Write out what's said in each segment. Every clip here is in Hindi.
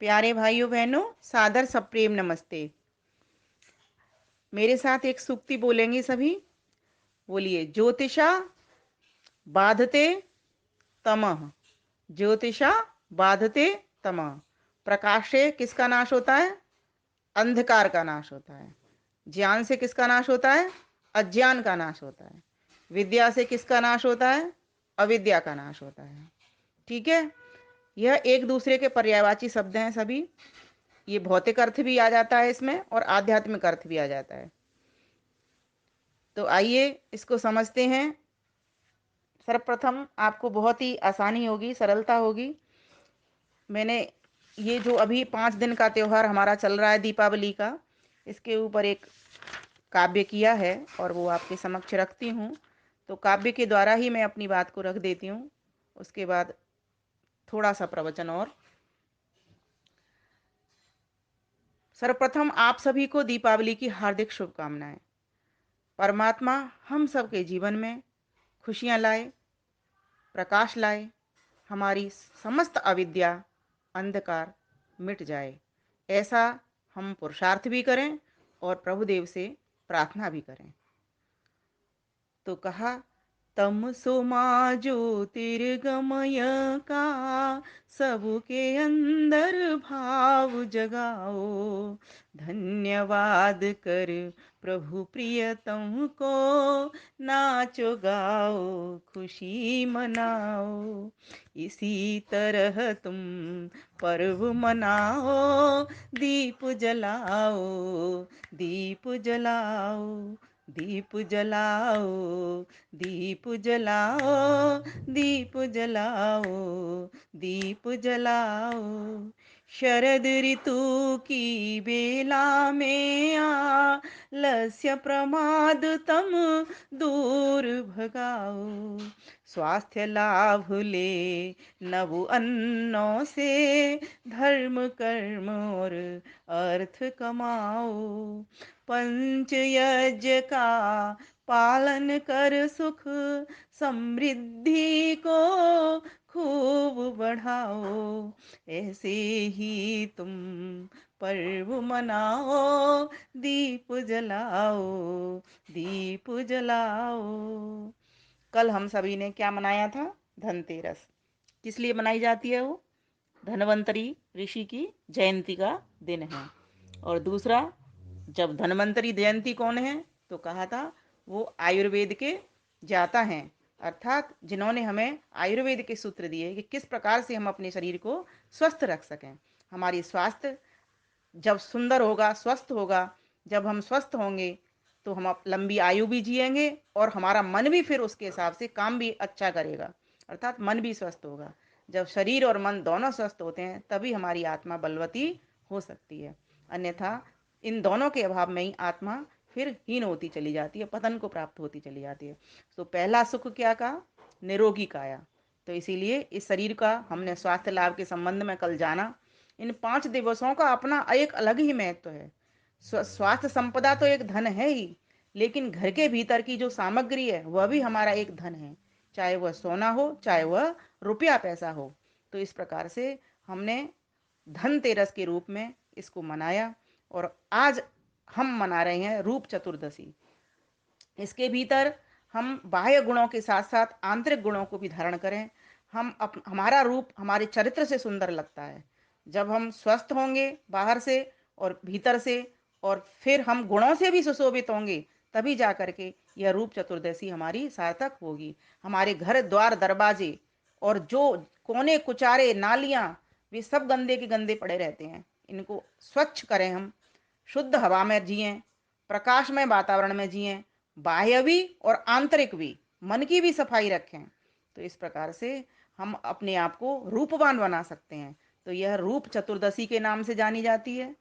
प्यारे भाइयों बहनों, सादर सप्रेम नमस्ते। मेरे साथ एक सूक्ति बोलेंगे सभी। बोलिए, ज्योतिषा बाधते तमः। ज्योतिषा बाधते तमः। प्रकाश से किसका नाश होता है? अंधकार का नाश होता है। ज्ञान से किसका नाश होता है? अज्ञान का नाश होता है। विद्या से किसका नाश होता है? अविद्या का नाश होता है। ठीक है। यह एक दूसरे के पर्यायवाची शब्द हैं सभी। ये भौतिक अर्थ भी आ जाता है इसमें और आध्यात्मिक अर्थ भी आ जाता है। तो आइए इसको समझते हैं। सर्वप्रथम आपको बहुत ही आसानी होगी, सरलता होगी। मैंने ये जो अभी 5 दिन का त्योहार हमारा चल रहा है दीपावली का, इसके ऊपर एक काव्य किया है और वो आपके समक्ष रखती हूँ। तो काव्य के द्वारा ही मैं अपनी बात को रख देती हूँ। उसके बाद थोड़ा सा प्रवचन और। सर्वप्रथम आप सभी को दीपावली की हार्दिक शुभकामनाएं। परमात्मा हम सबके जीवन में खुशियां लाए, प्रकाश लाए, हमारी समस्त अविद्या अंधकार मिट जाए, ऐसा हम पुरुषार्थ भी करें और प्रभुदेव से प्रार्थना भी करें। तो कहा, तमसो मा ज्योतिर्गमय का सबके अंदर भाव जगाओ। धन्यवाद कर प्रभु प्रियतम को, नाचो गाओ खुशी मनाओ। इसी तरह तुम पर्व मनाओ, दीप जलाओ, दीप जलाओ, दीप जलाओ, दीप जलाओ, दीप जलाओ, दीप जलाओ। शरद ऋतु की बेला में आलस्य प्रमाद तम दूर भगाओ। स्वास्थ्य लाभ ले नव अन्नों से, धर्म कर्म और अर्थ कमाओ। पंच यज्ञ का पालन कर सुख समृद्धि को खूब बढ़ाओ। ऐसे ही तुम पर्व मनाओ, दीप जलाओ, दीप जलाओ। कल हम सभी ने क्या मनाया था? धनतेरस। किस लिए मनाई जाती है वो? धन्वंतरी ऋषि की जयंती का दिन है। और दूसरा, जब धन्वंतरी जयंती कौन है? तो कहा था वो आयुर्वेद के जाता हैं, अर्थात जिन्होंने हमें आयुर्वेद के सूत्र दिए कि किस प्रकार से हम अपने शरीर को स्वस्थ रख सकें। हमारी स्वास्थ्य जब सुंदर होगा, स्वस्थ होगा, जब हम स्वस्थ होंगे तो हम लंबी आयु भी जिएंगे और हमारा मन भी फिर उसके हिसाब से काम भी अच्छा करेगा, अर्थात मन भी स्वस्थ होगा। जब शरीर और मन दोनों स्वस्थ होते हैं तभी हमारी आत्मा बलवती हो सकती है। अन्यथा इन दोनों के अभाव में ही आत्मा फिर हीन होती चली जाती है, पतन को प्राप्त होती चली जाती है। तो पहला सुख क्या कहा? निरोगी काया। तो इसीलिए इस शरीर का हमने स्वास्थ्य लाभ के संबंध में कल जाना। इन 5 दिवसों का अपना एक अलग ही महत्व है। स्वास्थ्य संपदा तो एक धन है ही, लेकिन घर के भीतर की जो सामग्री है वह भी हमारा एक धन है, चाहे वह सोना हो, चाहे वह रुपया पैसा हो। तो इस प्रकार से हमने धनतेरस के रूप में इसको मनाया। और आज हम मना रहे हैं रूप चतुर्दशी। इसके भीतर हम बाह्य गुणों के साथ साथ आंतरिक गुणों को भी धारण करें। हमारा रूप हमारे चरित्र से सुंदर लगता है जब हम स्वस्थ होंगे बाहर से और भीतर से, और फिर हम गुणों से भी सुशोभित होंगे, तभी जा करके यह रूप चतुर्दशी हमारी सार्थक होगी। हमारे घर द्वार दरवाजे और जो कोने कुचारे नालियां, वे सब गंदे के गंदे पड़े रहते हैं। इनको स्वच्छ करें, हम शुद्ध हवा में जिएं, प्रकाशमय वातावरण में जिएं, बाह्य भी और आंतरिक भी, मन की भी सफाई रखें। तो इस प्रकार से हम अपने आप को रूपवान बना सकते हैं। तो यह रूप चतुर्दशी के नाम से जानी जाती है,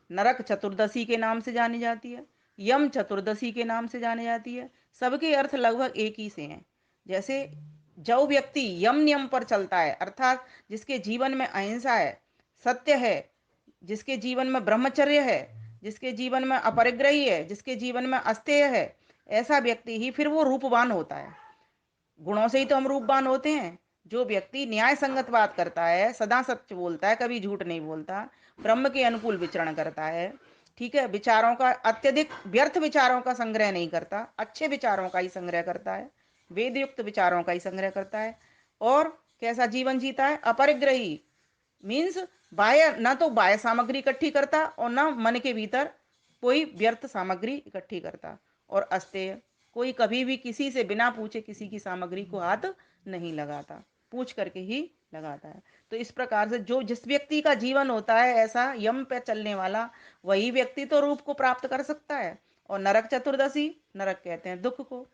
नरक चतुर्दशी के नाम से जानी जाती है, यम चतुर्दशी के नाम से जानी जाती है। सबके अर्थ लगभग एक ही से हैं। जैसे जो व्यक्ति यम नियम पर चलता है, अर्थात जिसके जीवन में अहिंसा है, सत्य है, जिसके जीवन में ब्रह्मचर्य है, जिसके जीवन में अपरिग्रही है, जिसके जीवन में अस्तेय है, ऐसा व्यक्ति ही फिर वो रूपवान होता है। गुणों से ही तो हम रूपवान होते हैं। जो व्यक्ति न्याय संगत बात करता है, सदा सत्य बोलता है, कभी झूठ नहीं बोलता, ब्रह्म के अनुकूल विचरण करता है, ठीक है, विचारों का अत्यधिक व्यर्थ विचारों का संग्रह नहीं करता, अच्छे विचारों का ही संग्रह करता है, वेद युक्त विचारों का ही संग्रह करता है, और कैसा जीवन जीता है, अपरिग्रही, मीन्स बाह्य, ना तो बाह्य सामग्री इकट्ठी करता और ना मन के भीतर कोई व्यर्थ सामग्री इकट्ठी करता, और अस्तेय, कोई कभी भी किसी से बिना पूछे किसी की सामग्री को हाथ नहीं लगाता, पूछ करके ही लगाता है। तो इस प्रकार से जो जिस व्यक्ति का जीवन होता है ऐसा यम पे चलने वाला, वही व्यक्ति तो रूप को प्राप्त कर सकता है। और नरक चतुर्दशी, नरक कहते हैं दुख को,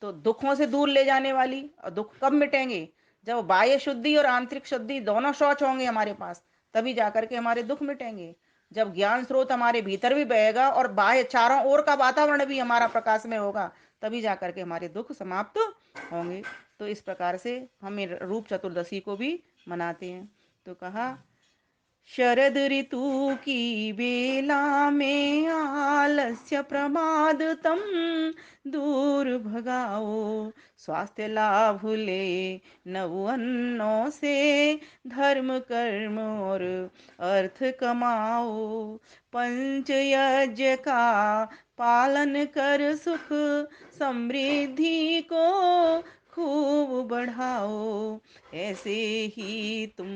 तो दुखों से दूर ले जाने वाली, और दुख कब मिटेंगे, जब बाह्य शुद्धि और आंतरिक शुद्धि दोनों शौच होंगे हमारे पास, तभी जाकर के हमारे दुख मिटेंगे। जब ज्ञान स्रोत हमारे भीतर भी बहेगा और बाह्य चारों ओर का वातावरण भी हमारा प्रकाश में होगा, तभी जाकर के हमारे दुख समाप्त होंगे। तो इस प्रकार से हम रूप चतुर्दशी को भी मनाते हैं। तो कहा, शरद ऋतु की बेला में आलस्य प्रमाद तम दूर भगाओ, स्वास्थ्य लाभ ले नव अन्नों से, धर्म कर्म और अर्थ कमाओ, पंच यज्ञ का पालन कर सुख समृद्धि को खूब बढ़ाओ, ऐसे ही तुम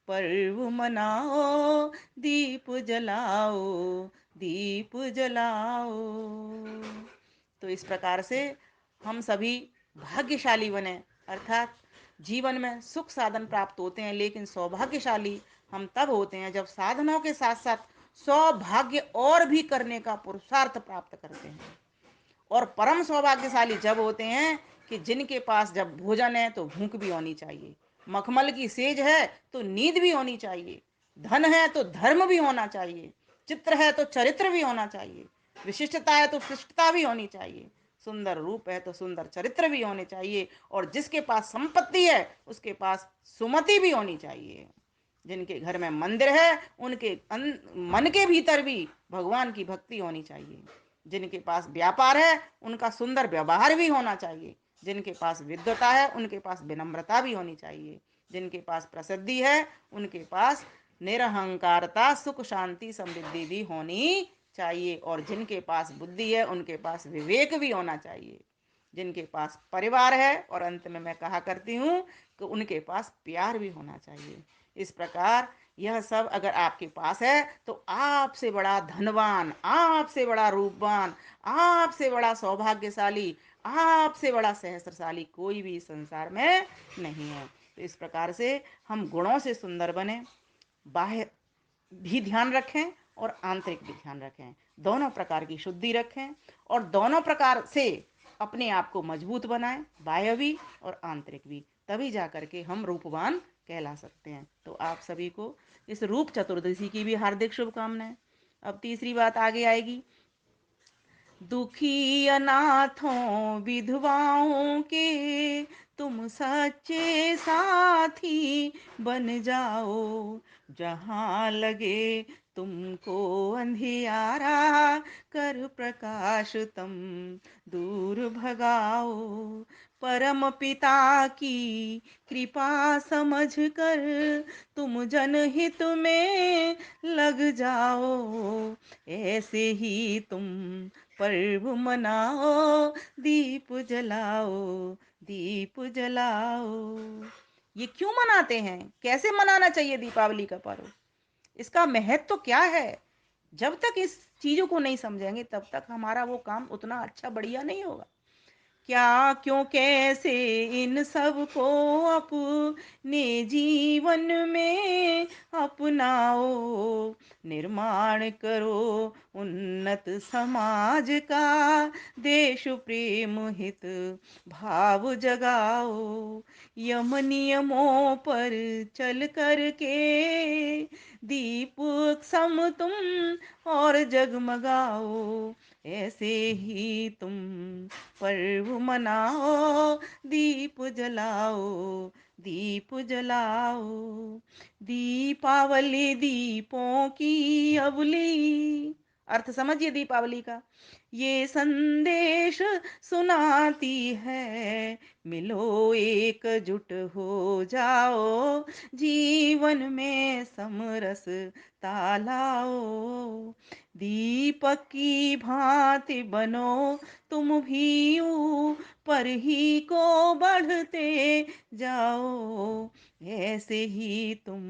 पर्व मनाओ, दीप जलाओ, दीप जलाओ। तो इस प्रकार से हम सभी भाग्यशाली बने, अर्थात जीवन में सुख साधन प्राप्त होते हैं, लेकिन सौभाग्यशाली हम तब होते हैं जब साधनों के साथ साथ सौभाग्य और भी करने का पुरुषार्थ प्राप्त करते हैं। और परम सौभाग्यशाली जब होते हैं कि जिनके पास जब भोजन है तो भूख भी होनी चाहिए, मखमल की सेज है तो नींद भी होनी चाहिए, धन है तो धर्म भी होना चाहिए, चित्र है तो चरित्र भी होना चाहिए, विशिष्टता है तो शिष्टता भी होनी चाहिए, सुंदर रूप है तो सुंदर चरित्र भी होने चाहिए, और जिसके पास संपत्ति है उसके पास सुमति भी होनी चाहिए। जिनके घर में मंदिर है उनके मन के भीतर भी भगवान की भक्ति होनी चाहिए। जिनके पास व्यापार है उनका सुंदर व्यवहार भी होना चाहिए। जिनके पास विद्वता है उनके पास विनम्रता भी होनी चाहिए। जिनके पास प्रसिद्धि है उनके पास निरहंकारता, सुख शांति समृद्धि भी होनी चाहिए। और जिनके पास बुद्धि है उनके पास विवेक भी होना चाहिए। जिनके पास परिवार है, और अंत में मैं कहा करती हूँ कि उनके पास प्यार भी होना चाहिए। इस प्रकार यह सब अगर आपके पास है तो आपसे बड़ा धनवान, आपसे बड़ा रूपवान, आपसे बड़ा सौभाग्यशाली, आपसे बड़ा सहस्त्रशाली कोई भी संसार में नहीं है। तो इस प्रकार से हम गुणों से सुंदर बने, बाह्य भी ध्यान रखें और आंतरिक भी ध्यान रखें, दोनों प्रकार की शुद्धि रखें, और दोनों प्रकार से अपने आप को मजबूत बनाएं, बाह्य भी और आंतरिक भी, तभी जा करके हम रूपवान कहला सकते हैं। तो आप सभी को इस रूप चतुर्दशी की भी हार्दिक शुभकामनाएं। अब तीसरी बात आगे आएगी, दुखी अनाथों विधवाओं के तुम सच्चे साथी बन जाओ, जहाँ लगे तुमको अंधियारा, कर प्रकाश तुम दूर भगाओ, परम पिता की कृपा समझ कर तुम जनहित में लग जाओ, ऐसे ही तुम पर्व मनाओ, दीप जलाओ, दीप जलाओ। ये क्यों मनाते हैं, कैसे मनाना चाहिए दीपावली का पर्व, इसका महत्व तो क्या है? जब तक इस चीजों को नहीं समझेंगे तब तक हमारा वो काम उतना अच्छा बढ़िया नहीं होगा। क्या क्यों कैसे इन सब को अपने जीवन में अपनाओ, निर्माण करो उन्नत समाज का, देश प्रेम हित भाव जगाओ, यम नियमों पर चल कर के दीप सम तुम और जगमगाओ, ऐसे ही तुम पर्व मनाओ, दीप जलाओ, दीप जलाओ। दीपावली दीपों की अवली, अर्थ समझिए दीपावली का, ये संदेश सुनाती है, मिलो एकजुट हो जाओ, जीवन में समरस तालाओ। दीपक की भांति बनो तुम भी ऊपर ही को बढ़ते जाओ, ऐसे ही तुम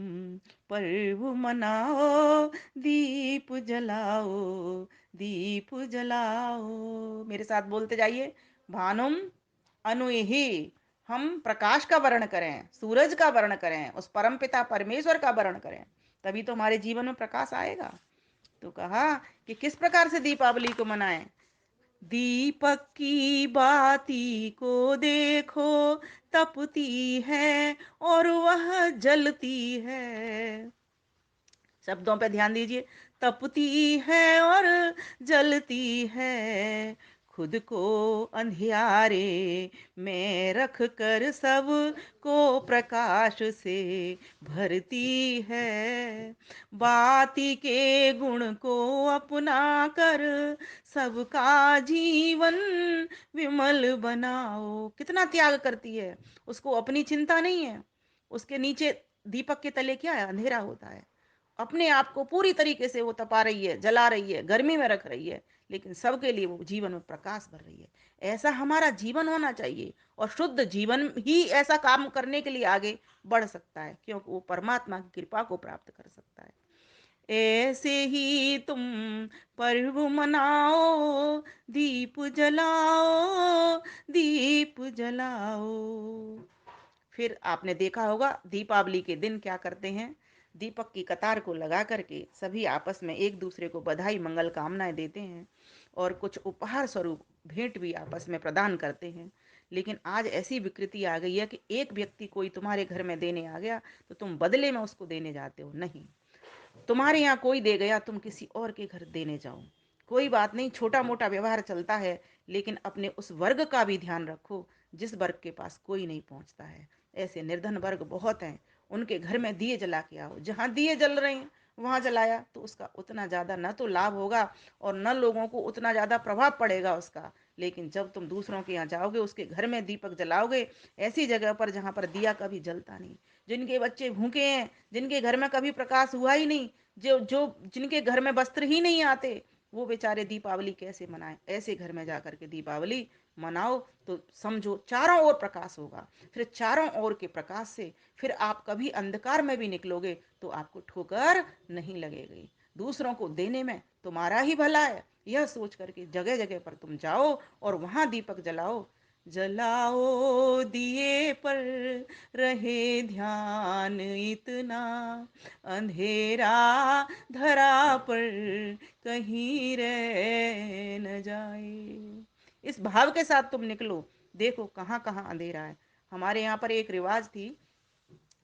पर्व मनाओ, दीप जलाओ, दीप जलाओ। मेरे साथ बोलते जाइए। भानुम अनुहि, हम प्रकाश का वर्ण करें, सूरज का वर्ण करें, उस परम पिता परमेश्वर का वर्ण करें, तभी तो हमारे जीवन में प्रकाश आएगा। तो कहा कि किस प्रकार से दीपावली को मनाएं। दीपक की बाती को देखो, तपती है और वह जलती है। शब्दों पे ध्यान दीजिए। तपती है और जलती है, खुद को अंधियारे में रख कर सब को प्रकाश से भरती है। बाती के गुण को अपना कर सबका जीवन विमल बनाओ। कितना त्याग करती है, उसको अपनी चिंता नहीं है। उसके नीचे दीपक के तले क्या है, अंधेरा होता है। अपने आप को पूरी तरीके से वो तपा रही है, जला रही है, गर्मी में रख रही है, लेकिन सबके लिए वो जीवन में प्रकाश भर रही है। ऐसा हमारा जीवन होना चाहिए, और शुद्ध जीवन ही ऐसा काम करने के लिए आगे बढ़ सकता है, क्योंकि वो परमात्मा की कृपा को प्राप्त कर सकता है। ऐसे ही तुम पर्व मनाओ, दीप जलाओ, दीप जलाओ। फिर आपने देखा होगा दीपावली के दिन क्या करते हैं। दीपक की कतार को लगा करके सभी आपस में एक दूसरे को बधाई मंगल कामनाएं देते हैं, और कुछ उपहार स्वरूप भेंट भी आपस में प्रदान करते हैं। लेकिन आज ऐसी विकृति आ गई है कि एक व्यक्ति कोई तुम्हारे घर में देने आ गया तो तुम बदले में उसको देने जाते हो। नहीं, तुम्हारे यहाँ कोई दे गया, तुम किसी और के घर देने जाओ। कोई बात नहीं, छोटा मोटा व्यवहार चलता है, लेकिन अपने उस वर्ग का भी ध्यान रखो जिस वर्ग के पास कोई नहीं पहुंचता है। ऐसे निर्धन वर्ग बहुत हैं, उनके घर में दिए जला के आओ। जहां दिए जल रहे हैं वहां जलाया तो उसका उतना ज्यादा न तो लाभ होगा, और न लोगों को उतना ज्यादा प्रभाव पड़ेगा उसका। लेकिन जब तुम दूसरों के यहाँ जाओगे, उसके घर में दीपक जलाओगे, ऐसी जगह पर जहां पर दिया कभी जलता नहीं, जिनके बच्चे भूखे हैं, जिनके घर में कभी प्रकाश हुआ ही नहीं, जो जो जिनके घर में वस्त्र ही नहीं आते, वो बेचारे दीपावली कैसे मनाएं। ऐसे घर में जाकर के दीपावली मनाओ, तो समझो चारों ओर प्रकाश होगा। फिर चारों ओर के प्रकाश से फिर आप कभी अंधकार में भी निकलोगे तो आपको ठोकर नहीं लगेगी। दूसरों को देने में तुम्हारा ही भला है, यह सोच करके जगह जगह पर तुम जाओ और वहां दीपक जलाओ। जलाओ दिए पर रहे ध्यान इतना, अंधेरा धरा पर कहीं रह न जाए। इस भाव के साथ तुम निकलो। देखो कहाँ कहाँ अंधेरा है। हमारे यहाँ पर एक रिवाज थी,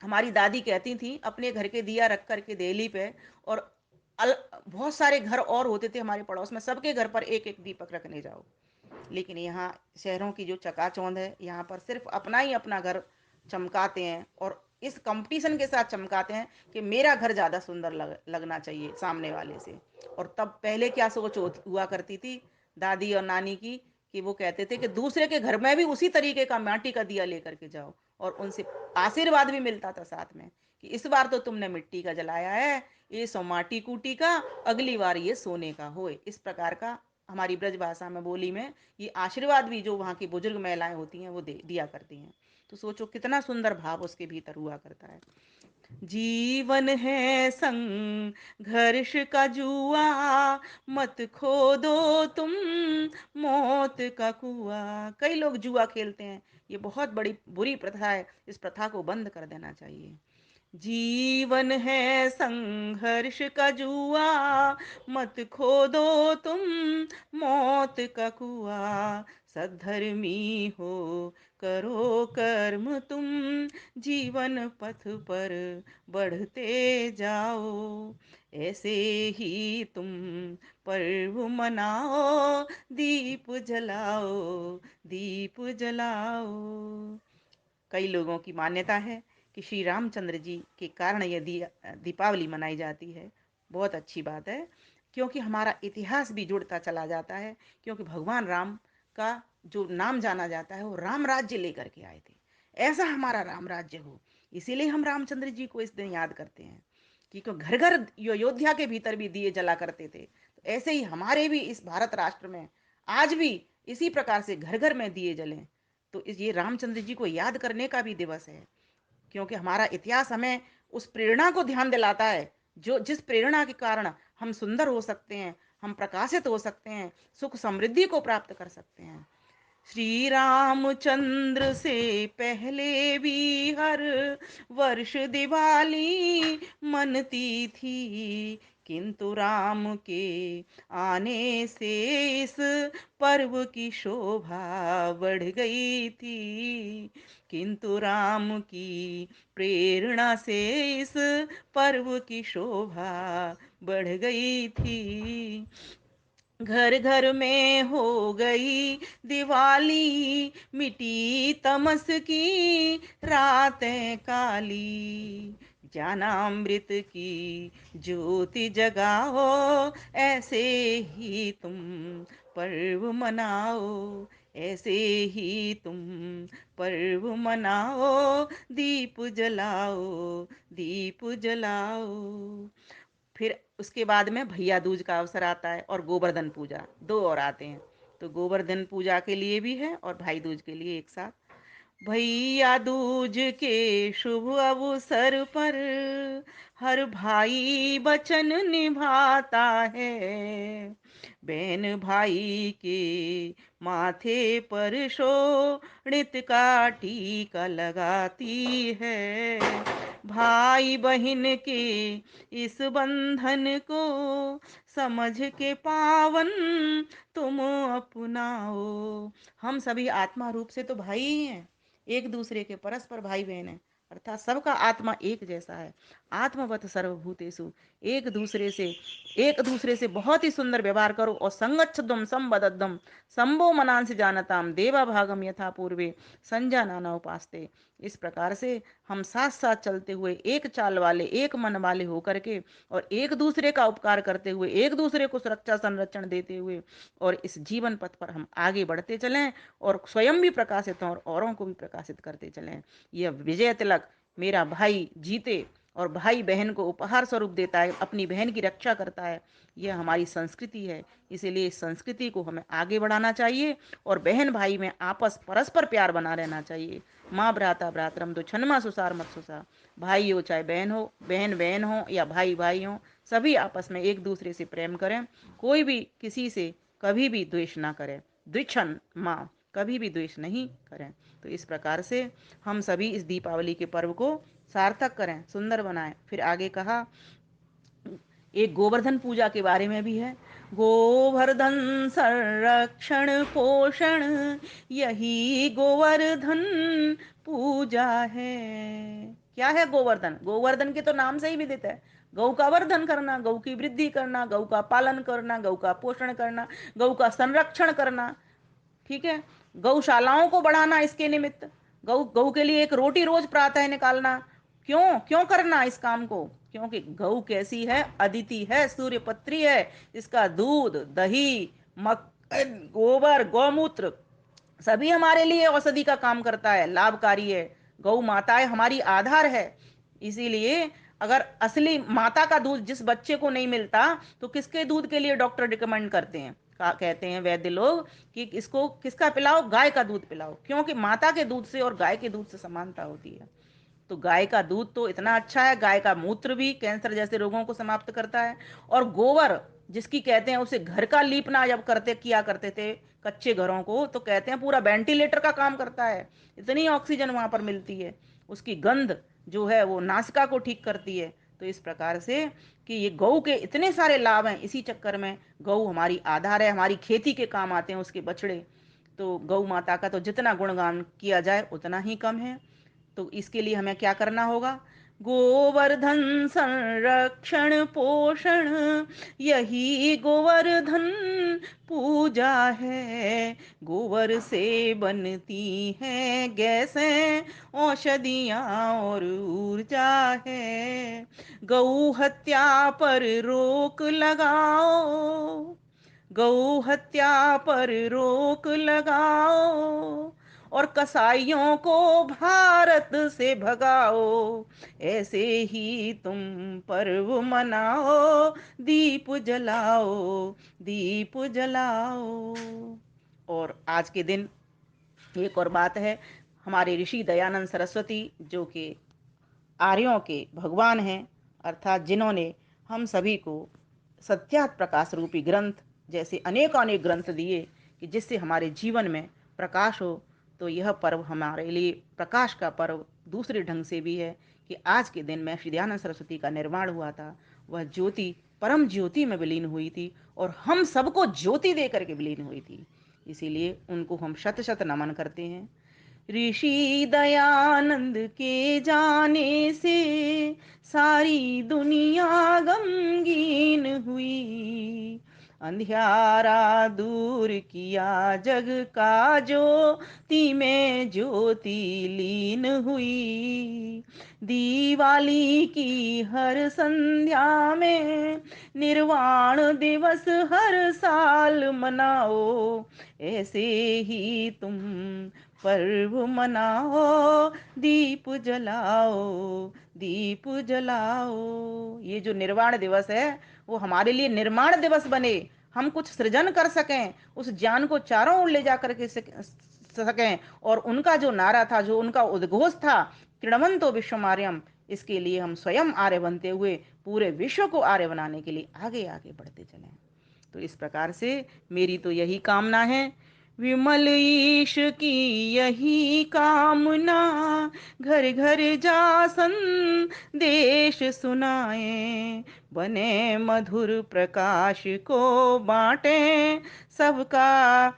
हमारी दादी कहती थी अपने घर के दिया रख करके देली पे, और बहुत सारे घर और होते थे हमारे पड़ोस में, सबके घर पर एक एक दीपक रखने जाओ। लेकिन यहाँ शहरों की जो चकाचौंध है, यहाँ पर सिर्फ अपना ही अपना घर चमकाते हैं, और इस कंपटीशन के साथ चमकाते हैं कि मेरा घर ज़्यादा सुंदर लगना चाहिए सामने वाले से। और तब पहले क्या सोच हुआ करती थी दादी और नानी की, कि वो कहते थे कि दूसरे के घर में भी उसी तरीके का माटी का दिया लेकर के जाओ, और उनसे आशीर्वाद भी मिलता था साथ में, कि इस बार तो तुमने मिट्टी का जलाया है, ये सो माटी कूटी का, अगली बार ये सोने का होए। इस प्रकार का हमारी ब्रज भाषा में बोली में ये आशीर्वाद भी जो वहाँ की बुजुर्ग महिलाएं होती हैं वो दे दिया करती हैं। तो सोचो कितना सुंदर भाव उसके भीतर हुआ करता है। जीवन है संघर्ष का जुआ, मत खो दो तुम मौत का कुआं। कई लोग जुआ खेलते हैं, ये बहुत बड़ी बुरी प्रथा है, इस प्रथा को बंद कर देना चाहिए। जीवन है संघर्ष का जुआ, मत खो दो तुम मौत का कुआं। सद्धर्मी हो करो कर्म तुम, जीवन पथ पर बढ़ते जाओ। ऐसे ही तुम पर्व मनाओ, दीप जलाओ, दीप जलाओ। कई लोगों की मान्यता है कि श्री रामचंद्र जी के कारण यह दीपावली मनाई जाती है। बहुत अच्छी बात है। क्योंकि हमारा इतिहास भी जुड़ता चला जाता है। क्योंकि भगवान राम का जो नाम जाना जाता है वो राम राज्य लेकर के आए थे, ऐसा हमारा राम राज्य हो। इसीलिए हम रामचंद्र जी को इस दिन याद करते हैं कि घर घर अयोध्या के भीतर भी दिए जला करते थे, तो ऐसे ही हमारे भी इस भारत राष्ट्र में आज भी इसी प्रकार से घर घर में दिए जलें। तो ये रामचंद्र जी को याद करने का भी दिवस है। क्योंकि हमारा इतिहास हमें उस प्रेरणा को ध्यान दिलाता है, जो जिस प्रेरणा के कारण हम सुंदर हो सकते हैं, हम प्रकाशित हो सकते हैं, सुख समृद्धि को प्राप्त कर सकते हैं। श्री रामचंद्र से पहले भी हर वर्ष दिवाली मनती थी, किंतु राम के आने से इस पर्व की शोभा बढ़ गई थी, किंतु राम की प्रेरणा से इस पर्व की शोभा बढ़ गई थी। घर घर में हो गई दिवाली, मिटी तमस की रातें काली, ज्ञानामृत की ज्योति जगाओ, ऐसे ही तुम पर्व मनाओ, ऐसे ही तुम पर्व मनाओ, दीप जलाओ, दीप जलाओ। फिर उसके बाद में भैया दूज का अवसर आता है और गोवर्धन पूजा, दो और आते हैं। तो गोवर्धन पूजा के लिए भी है और भाई दूज के लिए एक साथ। भैया दूज के शुभ अवसर पर हर भाई वचन निभाता है, बहन भाई के माथे पर शोणित का टीका लगाती है, भाई बहन के इस बंधन को समझ के पावन तुम अपनाओ। हम सभी आत्मा रूप से तो भाई ही हैं, एक दूसरे के परस्पर भाई बहन हैं, अर्थात सबका आत्मा एक जैसा है। आत्मवत सर्वभूतेषु, एक दूसरे से बहुत ही सुंदर व्यवहार करो। और संगच्छध्वम संबद्धम संभो मनांसि जानताम देवा भागम यथा पूर्वे संजा नाना उपास्ते। इस प्रकार से हम साथ साथ चलते हुए एक चाल वाले, एक मन वाले होकर के और एक दूसरे का उपकार करते हुए, एक दूसरे को सुरक्षा संरक्षण देते हुए और इस जीवन पथ पर हम आगे बढ़ते चलें और स्वयं भी प्रकाशित हों और औरों को भी प्रकाशित करते चलें। यह विजय तिलक मेरा भाई जीते और भाई बहन को उपहार स्वरूप देता है, अपनी बहन की रक्षा करता है, यह हमारी संस्कृति है। इसीलिए इस संस्कृति को हमें आगे बढ़ाना चाहिए और बहन भाई में आपस परस्पर प्यार बना रहना चाहिए। माँ भ्राता भ्रातरम तो छन्मा सुसार मत सुसा। भाई हो चाहे बहन हो, बहन बहन हो या भाई भाई हो, सभी आपस में एक दूसरे से प्रेम करें। कोई भी किसी से कभी भी द्वेष ना करें। द्विछन माँ, कभी भी द्वेष नहीं करें। तो इस प्रकार से हम सभी इस दीपावली के पर्व को सार्थक करें, सुंदर बनाएं। फिर आगे कहा, एक गोवर्धन पूजा के बारे में भी है। गोवर्धन संरक्षण पोषण, यही गोवर्धन पूजा है। क्या है गोवर्धन? गोवर्धन के तो नाम से ही विदित है, गौ का वर्धन करना, गौ की वृद्धि करना, गौ का पालन करना, गौ का पोषण करना, गौ का संरक्षण करना। ठीक है, गौशालाओं को बढ़ाना इसके निमित्त, गौ गौ के लिए एक रोटी रोज प्रातः निकालना। क्यों क्यों करना इस काम को? क्योंकि गौ कैसी है? अदिति है, सूर्यपत्री है। इसका दूध, दही, मक्खन, गोबर, गौमूत्र सभी हमारे लिए औषधि का काम करता है, लाभकारी है। गौ माताएं हमारी आधार है। इसीलिए अगर असली माता का दूध जिस बच्चे को नहीं मिलता तो किसके दूध के लिए डॉक्टर रिकमेंड करते हैं? कहते हैं वैद्य लोग कि इसको किसका पिलाओ? गाय का दूध पिलाओ, क्योंकि माता के दूध से और गाय के दूध से समानता होती है। तो गाय का दूध तो इतना अच्छा है, गाय का मूत्र भी कैंसर जैसे रोगों को समाप्त करता है। और गोबर जिसकी कहते हैं, उसे घर का लीपना जब किया करते थे कच्चे घरों को, तो कहते हैं पूरा वेंटिलेटर का काम करता है, इतनी ऑक्सीजन वहां पर मिलती है। उसकी गंध जो है वो नासिका को ठीक करती है। तो इस प्रकार से कि ये गौ के इतने सारे लाभ हैं, इसी चक्कर में गौ हमारी आधार है, हमारी खेती के काम आते हैं उसके बछड़े। तो गौ माता का तो जितना गुणगान किया जाए उतना ही कम है। तो इसके लिए हमें क्या करना होगा? गोवर्धन संरक्षण पोषण, यही गोवर्धन पूजा है। गोबर से बनती हैं गैसें, औषधियाँ और ऊर्जा है। गौ हत्या पर रोक लगाओ, गौ हत्या पर रोक लगाओ, और कसाईयों को भारत से भगाओ। ऐसे ही तुम पर्व मनाओ, दीप जलाओ, दीप जलाओ। और आज के दिन एक और बात है, हमारे ऋषि दयानंद सरस्वती जो कि आर्यों के भगवान हैं, अर्थात जिन्होंने हम सभी को सत्यात प्रकाश रूपी ग्रंथ जैसे अनेक अनेक ग्रंथ दिए कि जिससे हमारे जीवन में प्रकाश हो, तो यह पर्व हमारे लिए प्रकाश का पर्व दूसरे ढंग से भी है कि आज के दिन में श्री दयानंद सरस्वती का निर्माण हुआ था। वह ज्योति परम ज्योति में विलीन हुई थी और हम सबको ज्योति दे करके विलीन हुई थी। इसीलिए उनको हम शत शत नमन करते हैं। ऋषि दयानंद के जाने से सारी दुनिया गमगीन हुई। अंधियारा दूर किया जग का, ज्योति में ज्योति लीन हुई। दिवाली की हर संध्या में निर्वाण दिवस हर साल मनाओ। ऐसे ही तुम पर्व मनाओ, दीप जलाओ, दीप जलाओ। ये जो निर्वाण दिवस है वो हमारे लिए निर्माण दिवस बने, हम कुछ सृजन कर सकें, उस ज्ञान को चारों ओर ले जा करके सकें। और उनका जो नारा था, जो उनका उद्घोष था, तृणवंतो विश्वमार्यम, इसके लिए हम स्वयं आर्य बनते हुए पूरे विश्व को आर्य बनाने के लिए आगे आगे बढ़ते चलें। तो इस प्रकार से मेरी तो यही कामना है। विमल ईश की यही कामना, घर घर जा संदेश सुनाए। बने मधुर प्रकाश को बांटे सबका,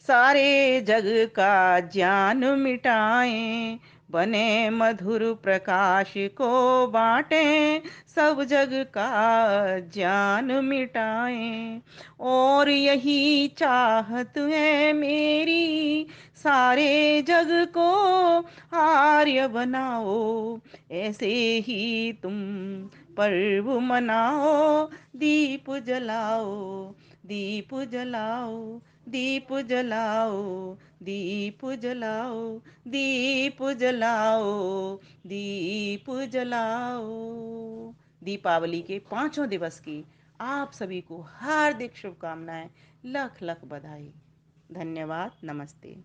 सारे जग का ज्ञान मिटाएं। बने मधुर प्रकाश को बांटे सब जग का ज्ञान मिटाएं। और यही चाहत है मेरी, सारे जग को आर्य बनाओ। ऐसे ही तुम पर्व मनाओ, दीप जलाओ, दीप जलाओ, दीप जलाओ, दीप जलाओ, दीप जलाओ, दीप जलाओ। दीपावली के 5 दिवस की आप सभी को हार्दिक शुभकामनाएं, लख लख बधाई। धन्यवाद, नमस्ते।